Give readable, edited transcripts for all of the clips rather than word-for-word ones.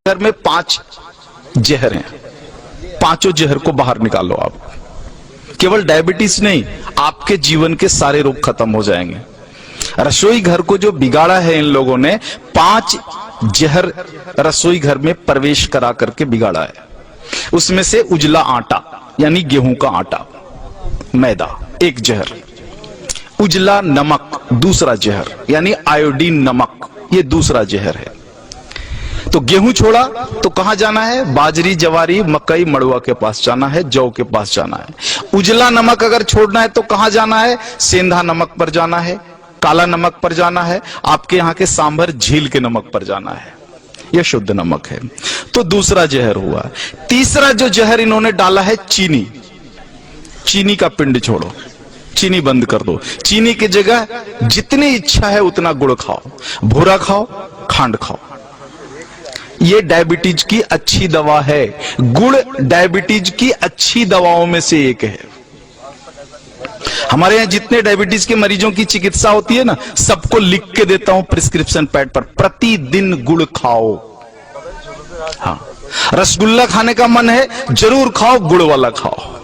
घर में 5 जहर हैं, पांचों जहर को बाहर निकालो आप। केवल डायबिटीज नहीं, आपके जीवन के सारे रोग खत्म हो जाएंगे। रसोई घर को जो बिगाड़ा है इन लोगों ने, 5 जहर रसोई घर में प्रवेश करा करके बिगाड़ा है। उसमें से उजला आटा यानी गेहूं का आटा, मैदा एक जहर, उजला नमक दूसरा जहर यानी आयोडीन नमक, ये दूसरा जहर है। तो गेहूं छोड़ा तो कहां जाना है? बाजरी, जवारी, मकई, मड़ुआ के पास जाना है, जौ के पास जाना है। उजला नमक अगर छोड़ना है तो कहां जाना है? सेंधा नमक पर जाना है, काला नमक पर जाना है, आपके यहां के सांभर झील के नमक पर जाना है। यह शुद्ध नमक है। तो दूसरा जहर हुआ। तीसरा जो जहर इन्होंने डाला है चीनी। चीनी का पिंड छोड़ो, चीनी बंद कर दो। चीनी की जगह जितनी इच्छा है उतना गुड़ खाओ, भूरा खाओ, खांड खाओ। ये डायबिटीज की अच्छी दवा है। गुड़ डायबिटीज की अच्छी दवाओं में से एक है। हमारे यहां जितने डायबिटीज के मरीजों की चिकित्सा होती है ना, सबको लिख के देता हूं प्रिस्क्रिप्शन पैड पर, प्रतिदिन गुड़ खाओ। हाँ, रसगुल्ला खाने का मन है जरूर खाओ, गुड़ वाला खाओ।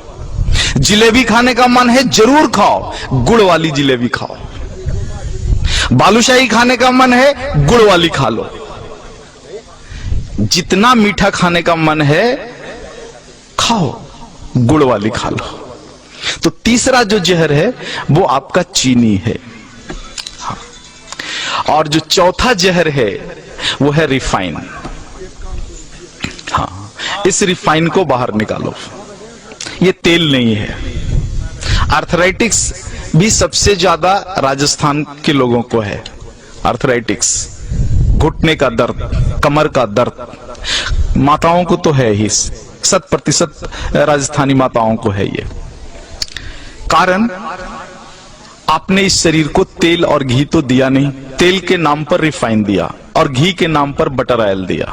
जिलेबी खाने का मन है जरूर खाओ, गुड़ वाली जिलेबी खाओ। बालूशाही खाने का मन है, गुड़ वाली खा लो। जितना मीठा खाने का मन है खाओ, गुड़ वाली खा लो। तो तीसरा जो जहर है वो आपका चीनी है। हाँ। और जो चौथा जहर है वो है रिफाइन। हाँ, इस रिफाइन को बाहर निकालो। ये तेल नहीं है। आर्थराइटिक्स भी सबसे ज्यादा राजस्थान के लोगों को है। आर्थराइटिक्स, घुटने का दर्द, कमर का दर्द, माताओं को तो है ही, 100% राजस्थानी माताओं को है ये। कारण आपने इस शरीर को तेल और घी तो दिया नहीं, तेल के नाम पर रिफाइन दिया और घी के नाम पर बटर ऑयल दिया।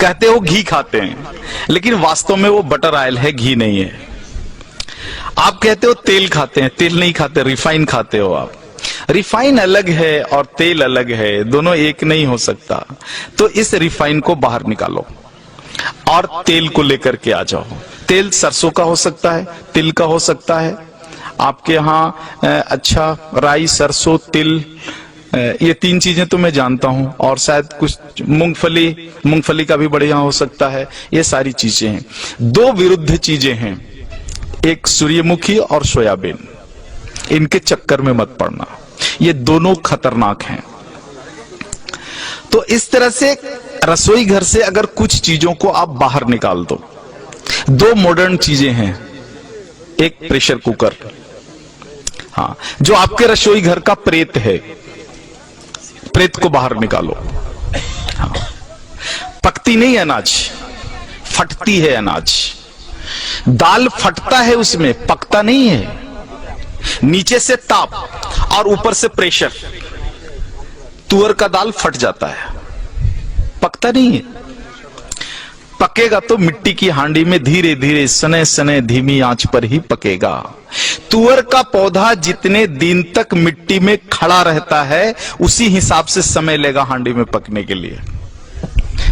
कहते हो घी खाते हैं, लेकिन वास्तव में वो बटर ऑयल है, घी नहीं है। आप कहते हो तेल खाते हैं, तेल नहीं खाते, रिफाइन खाते हो आप। रिफाइन अलग है और तेल अलग है, दोनों एक नहीं हो सकता। तो इस रिफाइन को बाहर निकालो और तेल को लेकर के आ जाओ। तेल सरसों का हो सकता है, तिल का हो सकता है। आपके यहाँ अच्छा राई, सरसों, तिल, ये 3 चीजें तो मैं जानता हूं, और शायद कुछ मूंगफली का भी बढ़िया हो सकता है। ये सारी चीजें हैं। 2 विरुद्ध चीजें हैं, एक सूर्यमुखी और सोयाबीन। इनके चक्कर में मत पड़ना, ये दोनों खतरनाक हैं। तो इस तरह से रसोई घर से अगर कुछ चीजों को आप बाहर निकाल दो। 2 मॉडर्न चीजें हैं, एक प्रेशर कुकर, हाँ, जो आपके रसोई घर का प्रेत है, प्रेत को बाहर निकालो। हाँ। पकती नहीं अनाज, फटती है अनाज। दाल फटता है उसमें, पकता नहीं है। नीचे से ताप और ऊपर से प्रेशर, तुअर का दाल फट जाता है, पकता नहीं है। पकेगा तो मिट्टी की हांडी में धीरे धीरे, सने सने, धीमी आंच पर ही पकेगा। तुअर का पौधा जितने दिन तक मिट्टी में खड़ा रहता है, उसी हिसाब से समय लेगा हांडी में पकने के लिए।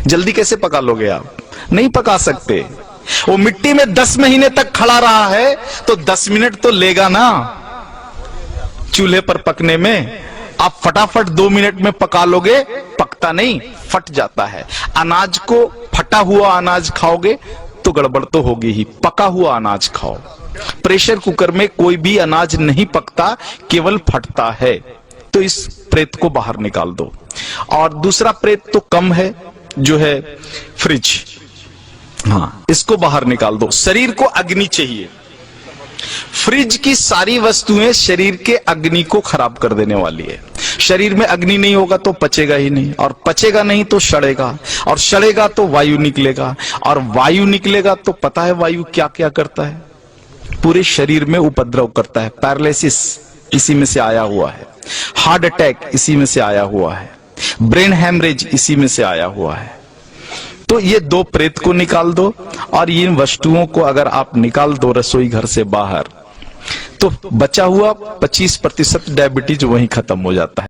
जल्दी कैसे पका लोगे आप? नहीं पका सकते। वो मिट्टी में 10 महीने तक खड़ा रहा है तो 10 मिनट तो लेगा ना चूल्हे पर पकने में। आप फटाफट 2 मिनट में पका लोगे, पकता नहीं, फट जाता है। अनाज को, फटा हुआ अनाज खाओगे तो गड़बड़ तो होगी ही, पका हुआ अनाज खाओ। प्रेशर कुकर में कोई भी अनाज नहीं पकता, केवल फटता है। तो इस प्रेत को बाहर निकाल दो। और दूसरा प्रेत तो कम है, जो है फ्रिज, हाँ, इसको बाहर निकाल दो। शरीर को अग्नि चाहिए। फ्रिज की सारी वस्तुएं शरीर के अग्नि को खराब कर देने वाली है। शरीर में अग्नि नहीं होगा तो पचेगा ही नहीं, और पचेगा नहीं तो सड़ेगा, और सड़ेगा तो वायु निकलेगा, और वायु निकलेगा तो पता है वायु क्या क्या करता है? पूरे शरीर में उपद्रव करता है। पैरालिसिस इसी में से आया हुआ है, हार्ट अटैक इसी में से आया हुआ है, ब्रेन हैमरेज इसी में से आया हुआ है। तो ये 2 प्रेत को निकाल दो, और इन वस्तुओं को अगर आप निकाल दो रसोई घर से बाहर, तो बचा हुआ 25% डायबिटीज वहीं खत्म हो जाता है।